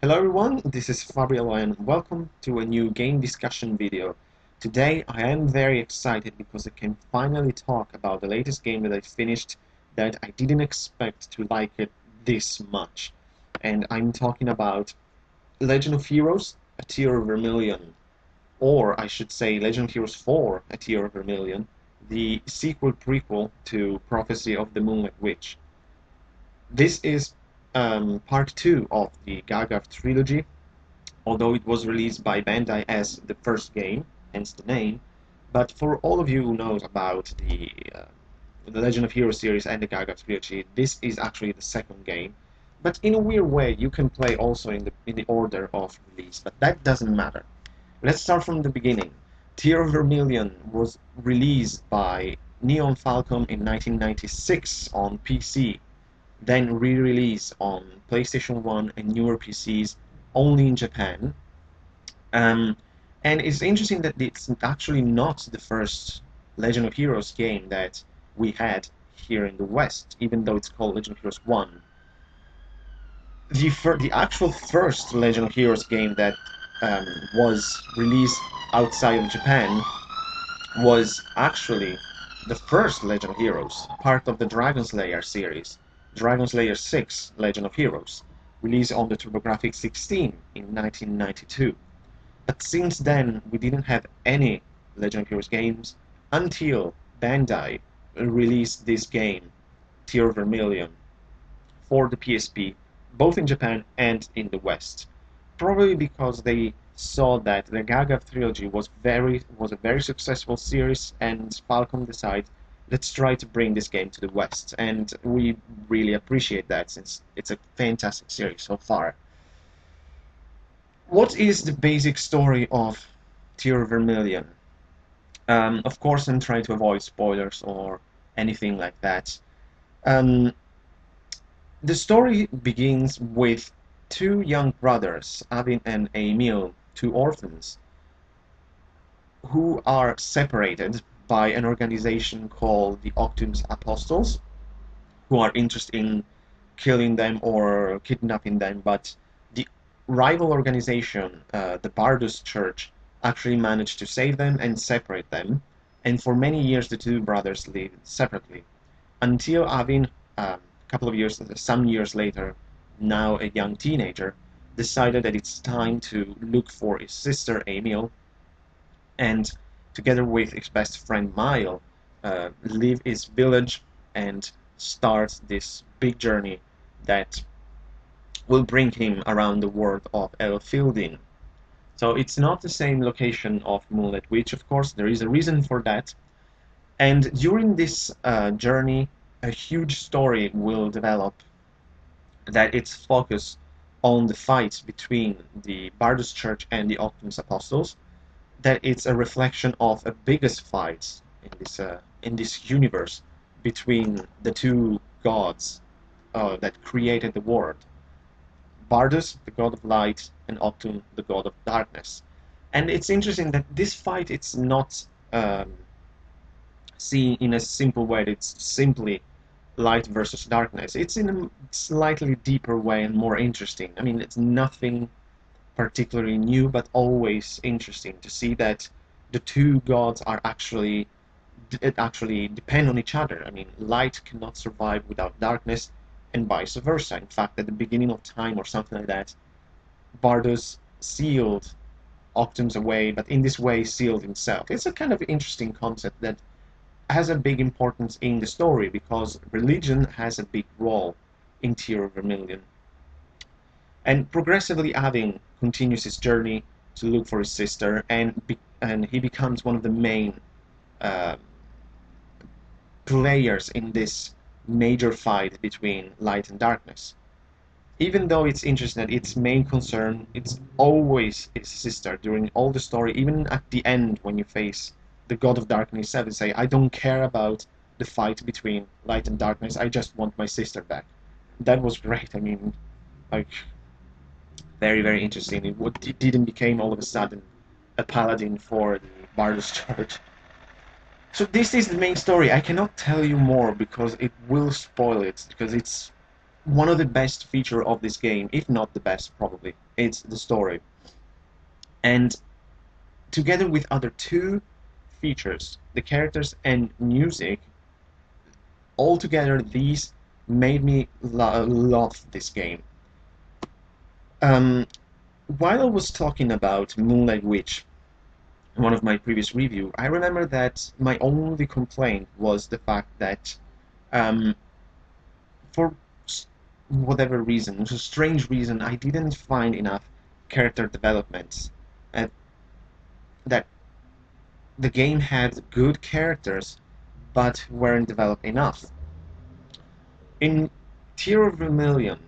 Hello everyone, this is Fabio and welcome to a new game discussion video. Today I am very excited because I can finally talk about the latest game that I finished that I didn't expect to like it this much. And I'm talking about Legend of Heroes, A Tear of Vermillion, or I should say Legend of Heroes 4, A Tear of Vermillion, the sequel prequel to Prophecy of the Moonlit Witch. This is part 2 of the Gagharv Trilogy, although it was released by Bandai as the first game, hence the name. But for all of you who knows about the Legend of Heroes series and the Gagharv Trilogy, this is actually the second game. But in a weird way, you can play also in the order of release, but that doesn't matter. Let's start from the beginning. Tear of Vermilion was released by Neon Falcon in 1996 on PC, then re-released on PlayStation 1 and newer PCs only in Japan. Um, and it's interesting that it's actually not the first Legend of Heroes game that we had here in the West, even though it's called Legend of Heroes 1. The actual first Legend of Heroes game that um, was released outside of Japan was actually the first Legend of Heroes, part of the Dragon Slayer series, Dragon Slayer 6 Legend of Heroes, released on the TurboGrafx 16 in 1992. But since then, we didn't have any Legend of Heroes games until Bandai released this game, Tear of Vermilion, for the PSP, both in Japan and in the West. Probably because they saw that the Gagharv Trilogy was a very successful series, and Falcom decided, let's try to bring this game to the West. And we really appreciate that since it's a fantastic series so far. What is the basic story of Tear of Vermilion? Of course, I'm trying to avoid spoilers or anything like that. Um, the story begins with two young brothers, Avin and Emil, two orphans, who are separated by an organization called the Octum's Apostles, who are interested in killing them or kidnapping them, but the rival organization, the Bardus Church, actually managed to save them and separate them. And for many years, the two brothers lived separately until Avin, a couple of years, some years later, now a young teenager, decided that it's time to look for his sister Emil, and together with his best friend Mile, leave his village and start this big journey that will bring him around the world of Elfildin. So it's not the same location of Moonlit Witch, of course. There is a reason for that. And during this journey, a huge story will develop that it's focused on the fight between the Bardus Church and the Octum's Apostles, that it's a reflection of a biggest fight in this universe between the two gods that created the world. Bardus, the god of light, and Octum, the god of darkness. And it's interesting that this fight, it's not seen in a simple way. It's simply light versus darkness. It's in a slightly deeper way and more interesting. I mean, it's nothing particularly new, but always interesting to see that the two gods are actually depend on each other. I mean, light cannot survive without darkness, and vice versa. In fact, at the beginning of time or something like that, Bardus sealed Octums away, but in this way sealed himself. It's a kind of interesting concept that has a big importance in the story because religion has a big role in Tear of Vermilion. And progressively, Avin continues his journey to look for his sister, and he becomes one of the main uh, players in this major fight between light and darkness. Even though it's interesting that its main concern, it's always his sister during all the story, even at the end when you face the God of Darkness 7, say, I don't care about the fight between light and darkness, I just want my sister back. That was great. I mean, like, very, very interesting. It didn't become all of a sudden a paladin for the Bardus Church. So this is the main story. I cannot tell you more because it will spoil it, because it's one of the best features of this game, if not the best, probably, it's the story. And together with other two features, the characters and music, altogether these made me love this game. Um, while I was talking about Moonlight Witch, one of my previous review, I remember that my only complaint was the fact that um, for whatever reason, a strange reason, I didn't find enough character development. Uh, that the game had good characters, but weren't developed enough. In Tear of Vermillion,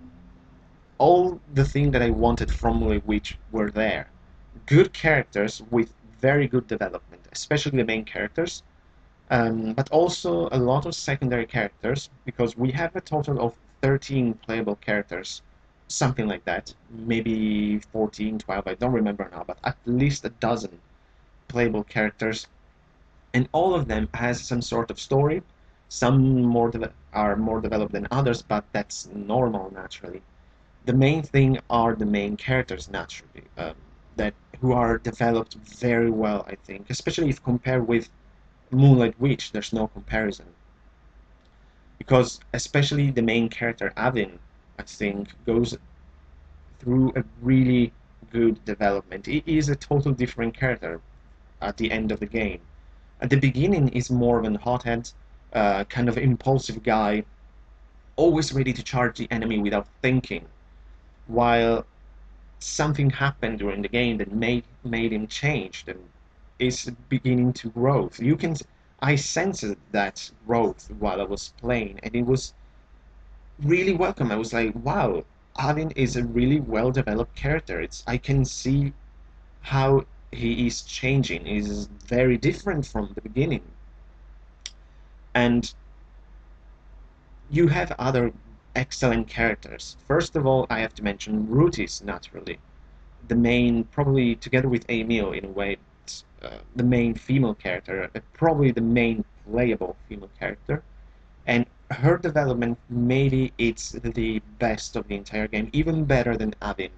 all the things that I wanted from Witch were there. Good characters with very good development, especially the main characters, but also a lot of secondary characters, because we have a total of 13 playable characters, something like that, maybe 14, 12, I don't remember now, but at least a dozen playable characters, and all of them has some sort of story. Some are more developed than others, but that's normal, naturally. The main thing are the main characters, naturally, that who are developed very well, I think, especially if compared with Moonlight Witch. There's no comparison, because especially the main character Avin, I think, goes through a really good development. He is a total different character at the end of the game. At the beginning, he's more of an hothead, kind of impulsive guy, always ready to charge the enemy without thinking, while something happened during the game that made him change and is beginning to grow. I sensed that growth while I was playing, and it was really welcome. I was like, wow, Alvin is a really well developed character. I can see how he is changing. He's very different from the beginning. And you have other excellent characters. First of all, I have to mention Rutis, naturally. The main, probably together with Emil in a way, the main female character, probably the main playable female character. And her development, maybe it's the best of the entire game, even better than Avin.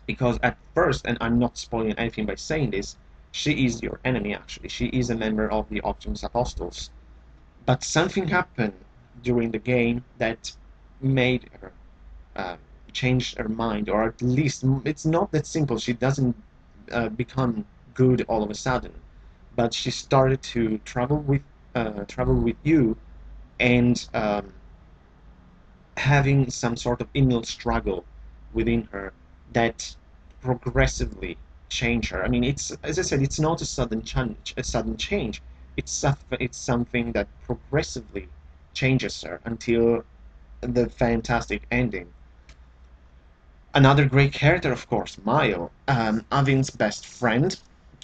Because at first, and I'm not spoiling anything by saying this, she is your enemy, actually. She is a member of the Optimus Apostles. But something happened during the game that made her change her mind, or at least it's not that simple. She doesn't become good all of a sudden, but she started to travel with you, and having some sort of inner struggle within her that progressively change her. I mean, it's, as I said, it's not a sudden change. A sudden change. It's something that progressively changes her until the fantastic ending. Another great character, of course, Mile, Avin's best friend,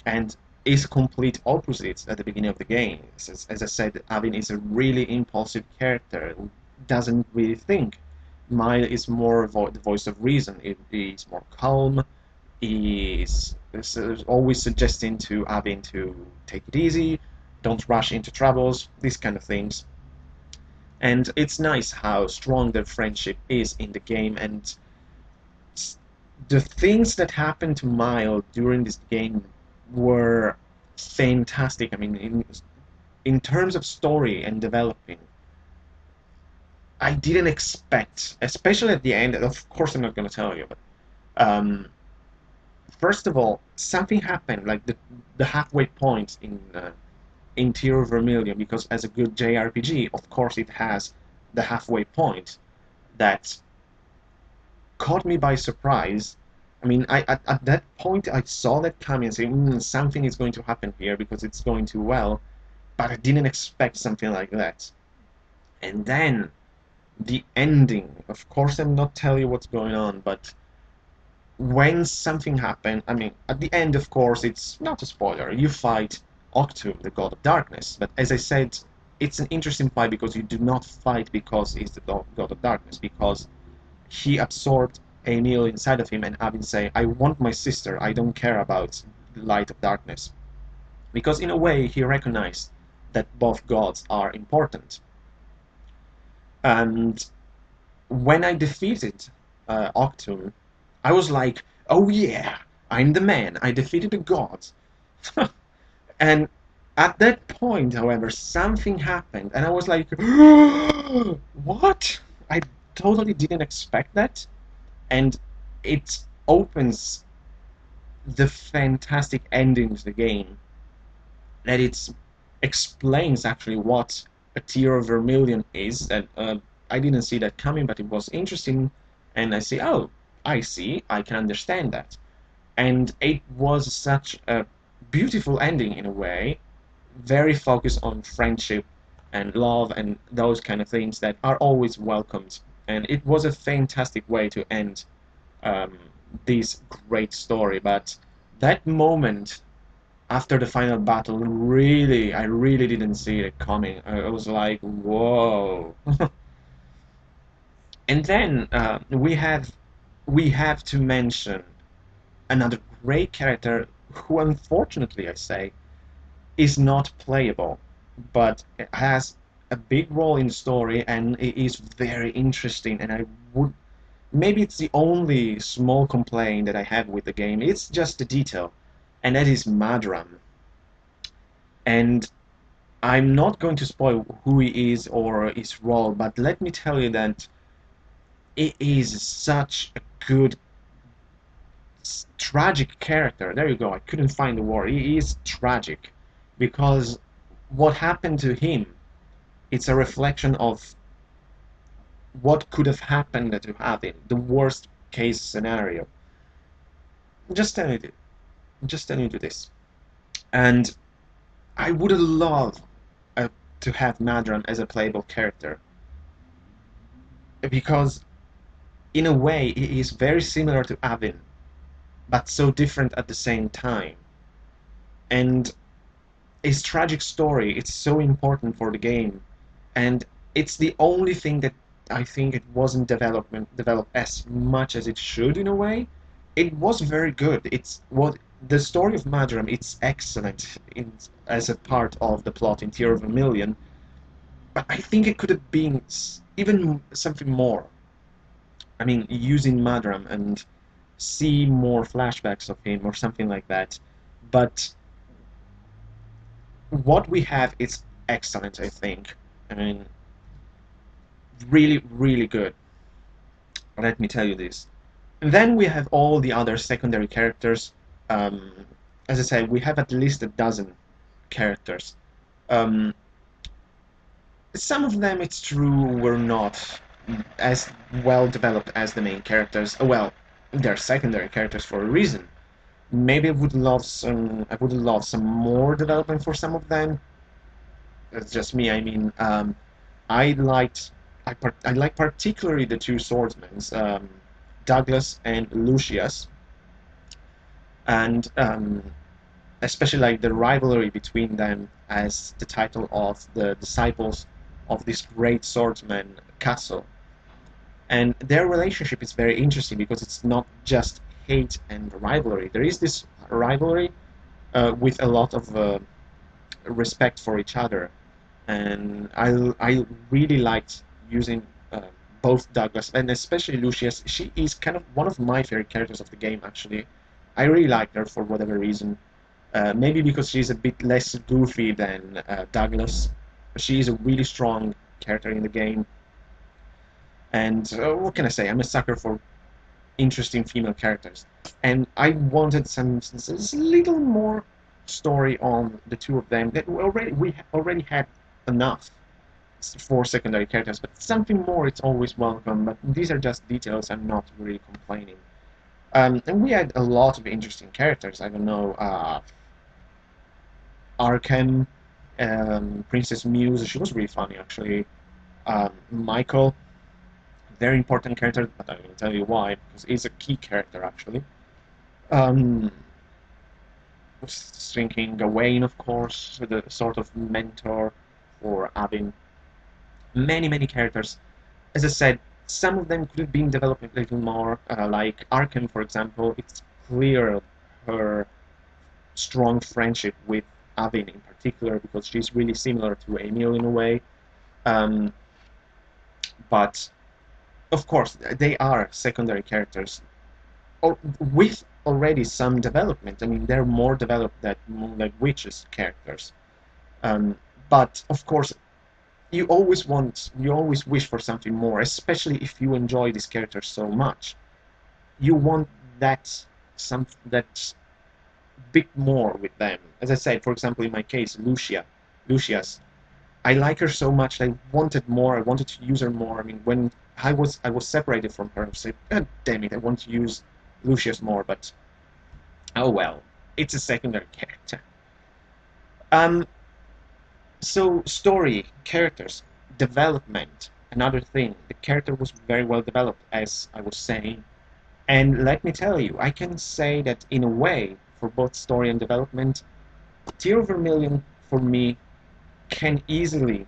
and is complete opposite at the beginning of the game. As I said, Avin is a really impulsive character who doesn't really think. Mile is more the voice of reason. He is more calm. He is always suggesting to Avin to take it easy, don't rush into troubles, these kind of things. And it's nice how strong their friendship is in the game, and the things that happened to Mile during this game were fantastic. I mean, in terms of story and developing, I didn't expect, especially at the end. Of course, I'm not going to tell you, but first of all, something happened, like the halfway point in Tear of Vermilion, because as a good JRPG, of course, it has the halfway point that caught me by surprise. I mean, at that point, I saw that coming and saying, something is going to happen here because it's going too well, but I didn't expect something like that. And then the ending. Of course, I'm not telling you what's going on, but when something happened, I mean, at the end, of course, it's not a spoiler. You fight Octu, the god of darkness. But as I said, it's an interesting fight because you do not fight because he's the god of darkness, because he absorbed Emil inside of him, and Abin say, I want my sister, I don't care about the light of darkness. Because in a way, he recognized that both gods are important. And when I defeated Octum, I was like, oh yeah, I'm the man. I defeated the gods. And at that point, however, something happened, and I was like, what? I totally didn't expect that. And it opens the fantastic ending to the game, that it explains actually what a Tear of Vermillion is. And I didn't see that coming, but it was interesting. And I see, oh, I see, I can understand that. And it was such a beautiful ending in a way, very focused on friendship and love and those kind of things that are always welcomed. And it was a fantastic way to end um, this great story. But that moment after the final battle, really, I really didn't see it coming. I was like, whoa. And then we have to mention another great character who, unfortunately, I say, is not playable, but has a big role in the story and it is very interesting. And I would, maybe it's the only small complaint that I have with the game. It's just a detail, and that is Madram. And I'm not going to spoil who he is or his role, but let me tell you that it is such a good, tragic character. There you go. I couldn't find the word. He is tragic because what happened to him, it's a reflection of what could have happened to Havin, the worst case scenario. Just tell you, just tell you this. And I would love to have Madran as a playable character because, in a way, he is very similar to Avin, but so different at the same time. And his tragic story, it's so important for the game, and it's the only thing that I think it wasn't developed as much as it should in a way. It was very good. It's what the story of Madram. It's excellent as a part of the plot in Tear of a Million, but I think it could have been even something more. I mean, using Madram and see more flashbacks of him or something like that. But what we have is excellent, I think. I mean, really, really good. Let me tell you this. And then we have all the other secondary characters. Um, as I said, we have at least a dozen characters. Um, some of them, it's true, were not as well developed as the main characters. Well, they're secondary characters for a reason. Maybe I would love some more development for some of them. That's just me. I mean, I liked I like particularly the two swordsmen, Douglas and Lucius, and especially like the rivalry between them as the title of the disciples of this great swordsman Castle. And their relationship is very interesting because it's not just hate and rivalry. There is this rivalry with a lot of respect for each other, and I really liked using both Douglas and especially Lucius. She is kind of one of my favorite characters of the game. Actually, I really like her for whatever reason. Maybe because she's a bit less goofy than Douglas. She is a really strong character in the game, and what can I say? I'm a sucker for interesting female characters, and I wanted some a little more story on the two of them. That we already had enough for secondary characters, but something more it's always welcome. But these are just details. I'm not really complaining. And we had a lot of interesting characters. I don't know, Arkham, Princess Muse. She was really funny actually. Michael, very important character, but I will tell you why because he's a key character actually. Um, thinking Gawain, of course, the sort of mentor for Abin. Many, many characters. As I said, some of them could have been developed a little more, like Arkham, for example. It's clear her strong friendship with Avin in particular because she's really similar to Emil in a way. Um, but of course, they are secondary characters, or with already some development. I mean, they're more developed than Moonlight Witch's characters. Um, but of course, you always wish for something more, especially if you enjoy this character so much. You want that that bit more with them. As I said, for example, in my case, Lucia's. I like her so much. I wanted more. I wanted to use her more. I mean, when I was separated from her, I said, "God damn it! I want to use Lucius more." But oh well, it's a secondary character. Um, so story, characters, development. Another thing, the character was very well developed, as I was saying. And let me tell you, I can say that in a way, for both story and development, Tear of Vermilion for me can easily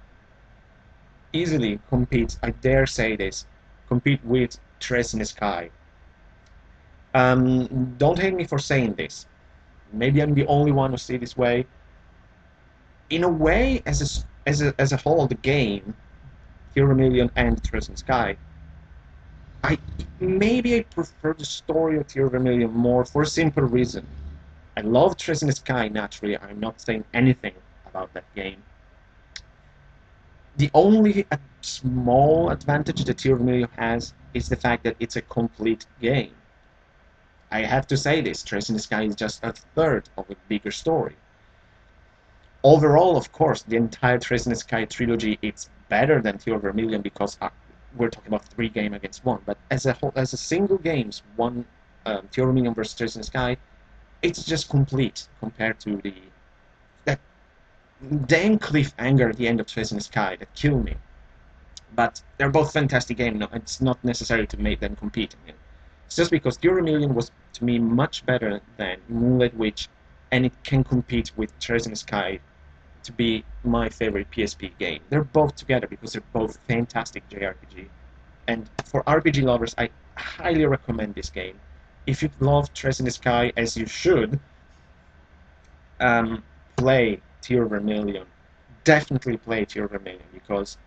compete. I dare say this, compete with Tres in the Sky. Don't hate me for saying this. Maybe I'm the only one who see it this way. In a way, as a whole, the game, Tear of Vermilion and Tres in the Sky, I maybe I prefer the story of Tear of Vermilion more for a simple reason. I love Tres in the Sky, naturally. I'm not saying anything about that game. The only small advantage that Tear of Vermilion has is the fact that it's a complete game. I have to say this, Tres in the Sky is just a third of a bigger story. Overall, of course, the entire Tres in the Sky trilogy, it's better than Tear of Vermilion because we're talking about 3 games against 1. But as a whole, as a single games, Tear of Vermilion versus Tres in the Sky, it's just complete compared to that dang cliffhanger at the end of Tres in the Sky that killed me. But they're both fantastic games. No, it's not necessary to make them compete. I mean, it's just because Tear of Vermilion was, to me, much better than Moonlight Witch, and it can compete with Tres in the Sky to be my favorite PSP game. They're both together because they're both fantastic JRPG. And for RPG lovers, I highly recommend this game. If you love Tres in the Sky, as you should, play Tear of Vermilion. Definitely play Tear of Vermilion because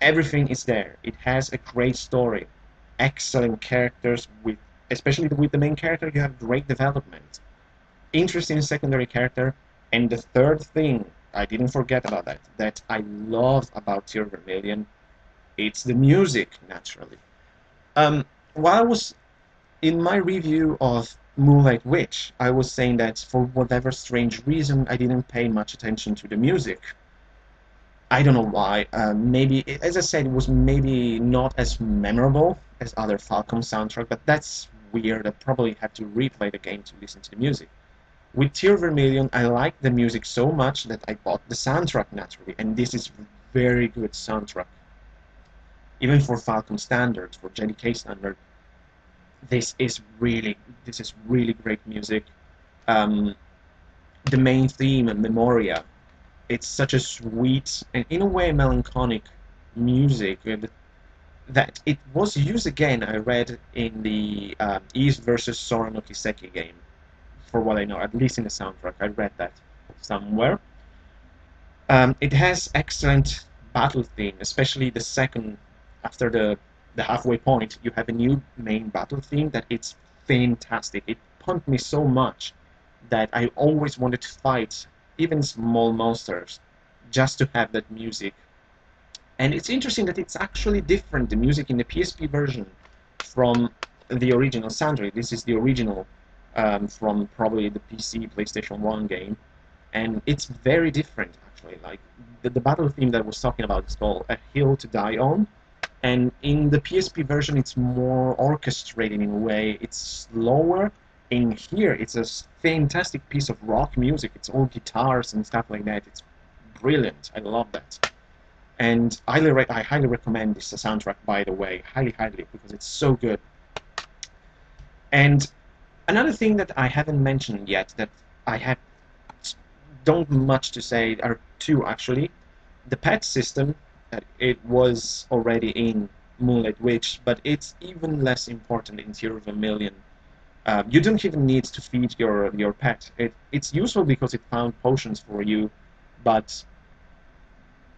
everything is there. It has a great story, excellent characters with, especially with the main character, you have great development, interesting secondary character, and the third thing I didn't forget about that I love about Tear of Vermilion, it's the music, naturally. While I was in my review of Moonlight Witch, I was saying that for whatever strange reason, I didn't pay much attention to the music. I don't know why. Maybe, as I said, it was maybe not as memorable as other Falcom soundtrack, but that's weird. I probably have to replay the game to listen to the music. With Tear of Vermilion, I liked the music so much that I bought the soundtrack naturally, and this is very good soundtrack. Even for Falcom standards, for JDK standard, this is really great music. Um, the main theme, Memoria, it's such a sweet and in a way melancholic music that it was used again. I read in the East versus Sora no Kiseki game, for what I know, at least in the soundtrack. I read that somewhere. It has excellent battle theme, especially the second after the halfway point. You have a new main battle theme that it's fantastic. It pumped me so much that I always wanted to fight even small monsters just to have that music. And it's interesting that it's actually different, the music in the PSP version, from the original soundtrack. This is the original from probably the PC PlayStation 1 game, and it's very different actually. Like the battle theme that I was talking about is called A Hill to Die On, and in the PSP version it's more orchestrated in a way. It's slower. In here, it's a fantastic piece of rock music. It's all guitars and stuff like that. It's brilliant. I love that. And I highly recommend this soundtrack, by the way, highly, because it's so good. And another thing that I haven't mentioned yet, that I have don't much to say, are two actually. The pet system, it was already in Moonlight Witch, but it's even less important in Tear of Vermilion. You don't even need to feed your pet. It's useful because it found potions for you, but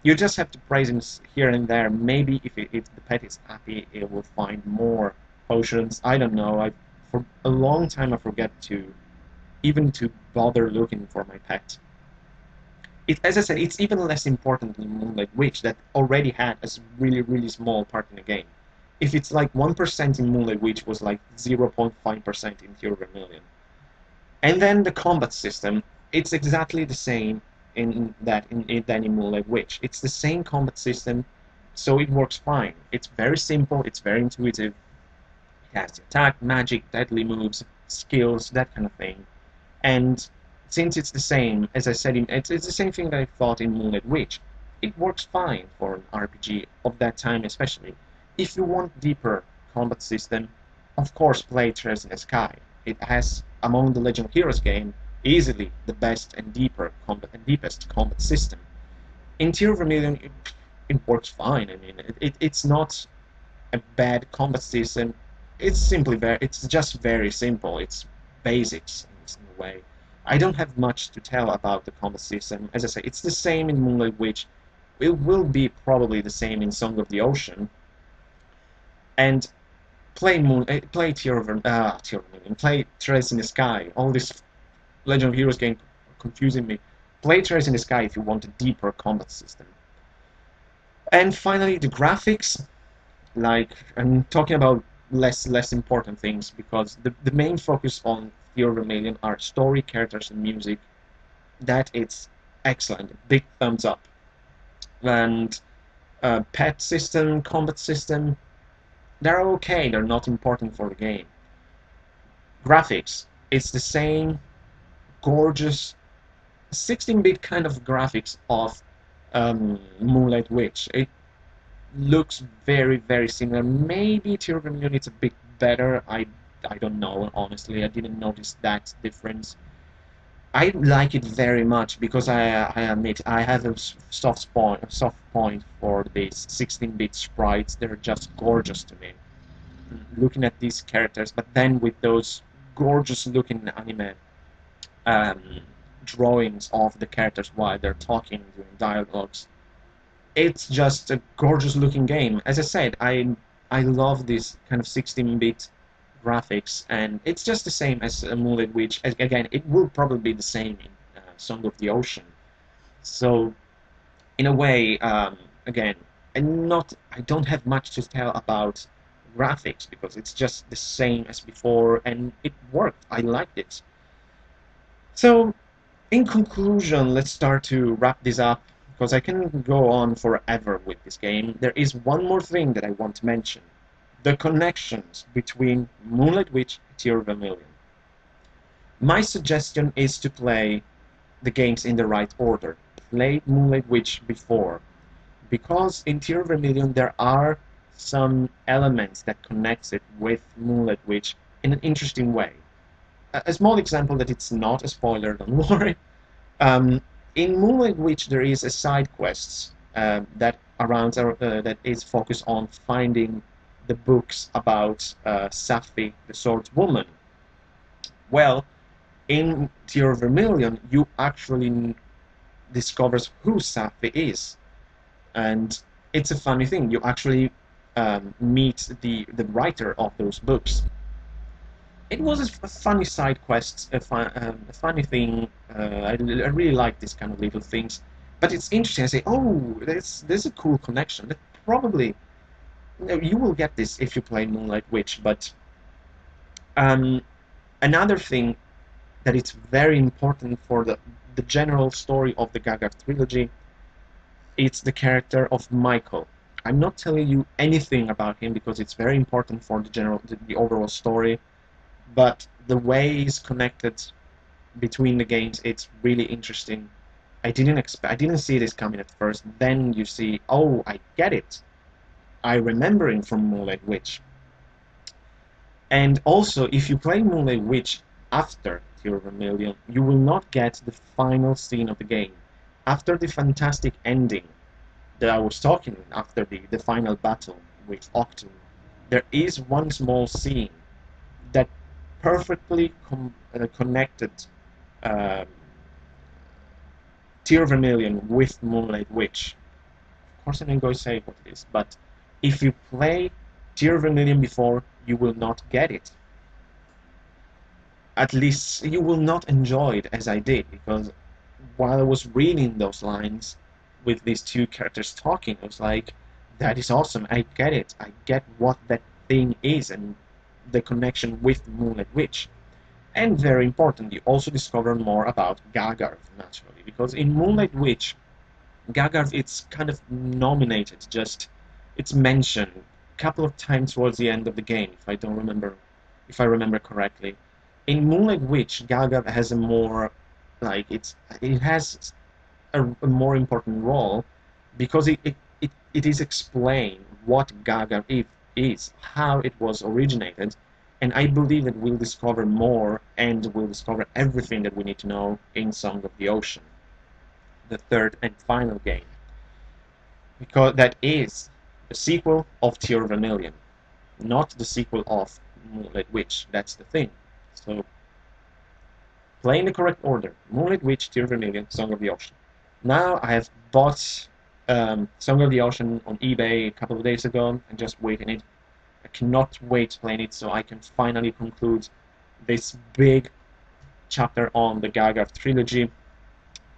You just have to praise him here and there. Maybe if the pet is happy, it will find more potions. I don't know. For a long time I forget to even to bother looking for my pet. As I said, it's even less important in Moonlight Witch that already had a really small part in the game. If it's like 1% in Moonlight Witch was like 0.5% in Tear of Vermilion. And then the combat system, it's exactly the same in Moonlight Witch. It's the same combat system, so it works fine. It's very simple, it's very intuitive. It has the attack, magic, deadly moves, skills, that kind of thing. And since it's the same, as I said, it's the same thing that I thought in Moonlight Witch. It works fine for an RPG of that time, especially. If you want deeper combat system, of course, play Trails in the Sky. It has, among the Legend of Heroes game, easily the best and deepest combat system. In Tear of Vermilion, it works fine. I mean, it's not a bad combat system. It's just very simple. It's basics in a way. I don't have much to tell about the combat system. As I say, it's the same in Moonlight Witch. It will be probably the same in Song of the Ocean. And play Tear of Vermilion, play Trails in the Sky. All this Legend of Heroes game confusing me. Play Trails in the Sky if you want a deeper combat system. And finally, the graphics. Like, I'm talking about less important things because the main focus on Tear of Vermilion are story, characters, and music. That it's excellent. Big thumbs up. And pet system, combat system, they're okay. They're not important for the game. Graphics, it's the same gorgeous 16-bit kind of graphics of Moonlight Witch. It looks very similar. Maybe Tear of Vermilion is a bit better. I don't know, honestly. I didn't notice that difference. I like it very much because I admit I have a soft point for these 16-bit sprites. They're just gorgeous to me. Looking at these characters, but then with those gorgeous looking anime um, drawings of the characters while they're talking during dialogues. It's just a gorgeous looking game. As I said, I love this kind of 16-bit graphics, and it's just the same as Moonlight Witch. Again, it will probably be the same in Song of the Ocean. So, in a way, again, I don't have much to tell about graphics because it's just the same as before, and it worked. I liked it. So, in conclusion, let's start to wrap this up because I can go on forever with this game. There is one more thing that I want to mention: the connections between Moonlight Witch and Tear of Vermilion. My suggestion is to play the games in the right order. Play Moonlight Witch before, because in Tear of Vermilion there are some elements that connects it with Moonlight Witch in an interesting way. A small example that it's not a spoiler, don't worry. Um, in Moonlight Witch, there is a side quest that is focused on finding the books about Sapphi, the swordswoman. Well, in Tear of Vermilion, you actually discovers who Sapphi is, and it's a funny thing. You actually meet the writer of those books. It was a funny side quest, a funny thing. I really like this kind of little things, but it's interesting. I say, oh, there's a cool connection. That probably you will get this if you play Moonlight Witch. But um, another thing that it's very important for the general story of the Gagharv Trilogy, it's the character of Michael. I'm not telling you anything about him because it's very important for the overall story. But the way he's connected between the games, it's really interesting. I didn't see this coming at first. Then you see, oh, I get it. I remember him from Moonlight Witch. And also, if you play Moonlight Witch after Tear of Vermilion, you will not get the final scene of the game. After the fantastic ending that I was talking, after the final battle with Octum, there is one small scene that perfectly connected uh, Tear of Vermilion with Moonlight Witch. course I'm not going to say what it is, but if you play Tear of Vermilion before, you will not get it. At least you will not enjoy it as I did, because while I was reading those lines with these two characters talking, I was like, that is awesome. I get it. I get what that thing is and the connection with Moonlight Witch. And very important, you also discover more about Gagharv, naturally, because in Moonlight Witch, Gagharv, it's kind of nominated, just it's mentioned a couple of times towards the end of the game, if I remember correctly. In Moonlight Witch, Gagharv has a more like it has a more important role because it is explained what Gagharv is, how it was originated, and I believe that we'll discover more and we'll discover everything that we need to know in Song of the Ocean, the third and final game, because that is the sequel of Tear of Vermilion, not the sequel of Moonlight Witch. That's the thing. So, play in the correct order: Moonlight Witch, Tear of Vermilion, Song of the Ocean. Now I have bought Song of the Ocean on eBay a couple of days ago and just waiting it. I cannot wait to play it so I can finally conclude this big chapter on the Gagharv Trilogy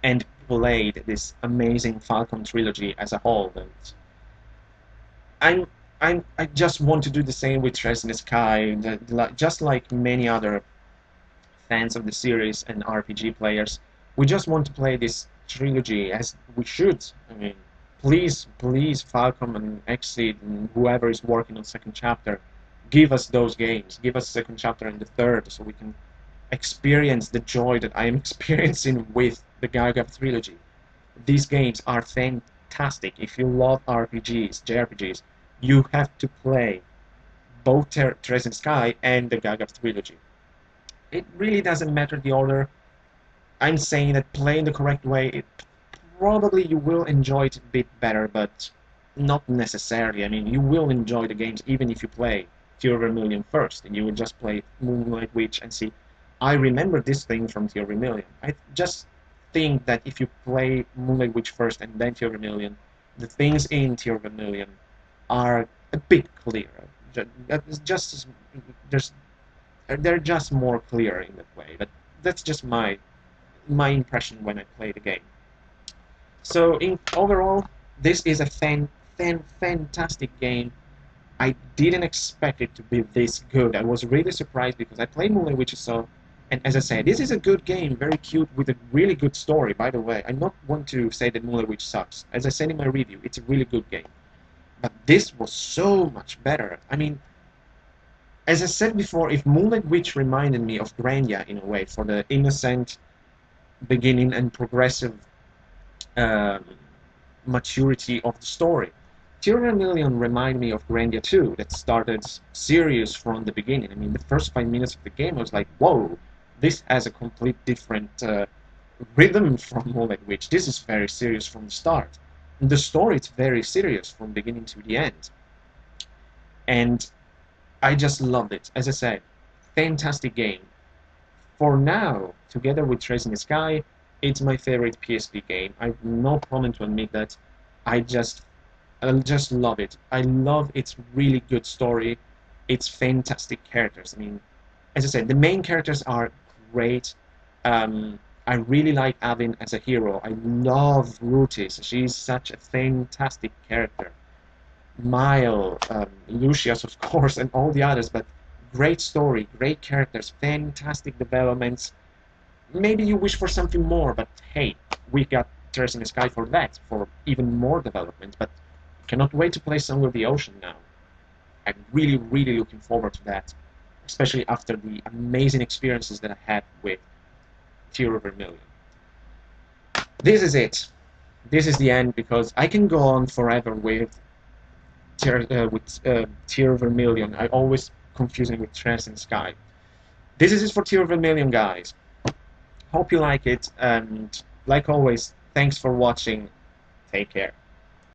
and played this amazing Falcon trilogy as a whole. And I just want to do the same with Tres in the Sky, just like many other fans of the series and RPG players. We just want to play this trilogy as we should. I mean, please, please, Falcom and Exceed and whoever is working on second chapter, give us those games. Give us second chapter and the third, so we can experience the joy that I am experiencing with the Gagharv Trilogy. These games are fantastic. If you love RPGs, JRPGs, you have to play both Tres in Sky and the Gagharv Trilogy. It really doesn't matter the order. I'm saying that playing the correct way, probably you will enjoy it a bit better, but not necessarily. I mean, you will enjoy the games even if you play Tear of Vermilion first, and you will just play Moonlight Witch and see, I remember this thing from Tear of Vermilion. I just think that if you play Moonlight Witch first and then Tear of Vermilion, the things in Tear of Vermilion are a bit clearer. They're just more clear in that way. But that's just my impression when I play the game. So overall, this is a fantastic game. I didn't expect it to be this good. I was really surprised because I played Moonlight Witch, so, and as I said, this is a good game, very cute, with a really good story, by the way. I don't want to say that Moonlight Witch sucks. As I said in my review, it's a really good game. But this was so much better. I mean, as I said before, if Moonlight Witch reminded me of Grandia in a way, for the innocent beginning and progressive maturity of the story, Tear of Vermilion reminded me of Grandia 2, that started serious from the beginning. I mean, the first 5 minutes of the game, I was like, whoa, this has a complete different rhythm from Moonlight Witch. This is very serious from the start. And the story is very serious from beginning to the end. And I just loved it. As I said, fantastic game. For now, together with Tres in the Sky, it's my favorite PSP game. I have no problem to admit that. I just love it. I love its really good story, its fantastic characters. I mean, as I said, the main characters are great. I really like Avin as a hero. I love Rutis. She's such a fantastic character. Mile, Lucius, of course, and all the others, but great story, great characters, fantastic developments. Maybe you wish for something more, but hey, we got Tears in the Sky for that, for even more development, but cannot wait to play Song of the Ocean now. I'm really, really looking forward to that, especially after the amazing experiences that I had with Tear of Vermilion. This is it. This is the end, because I can go on forever with Tear of Vermilion. I always confuse it with Tres in the Sky. This is it for Tear of Vermilion, guys. Hope you like it, and like always, thanks for watching. Take care.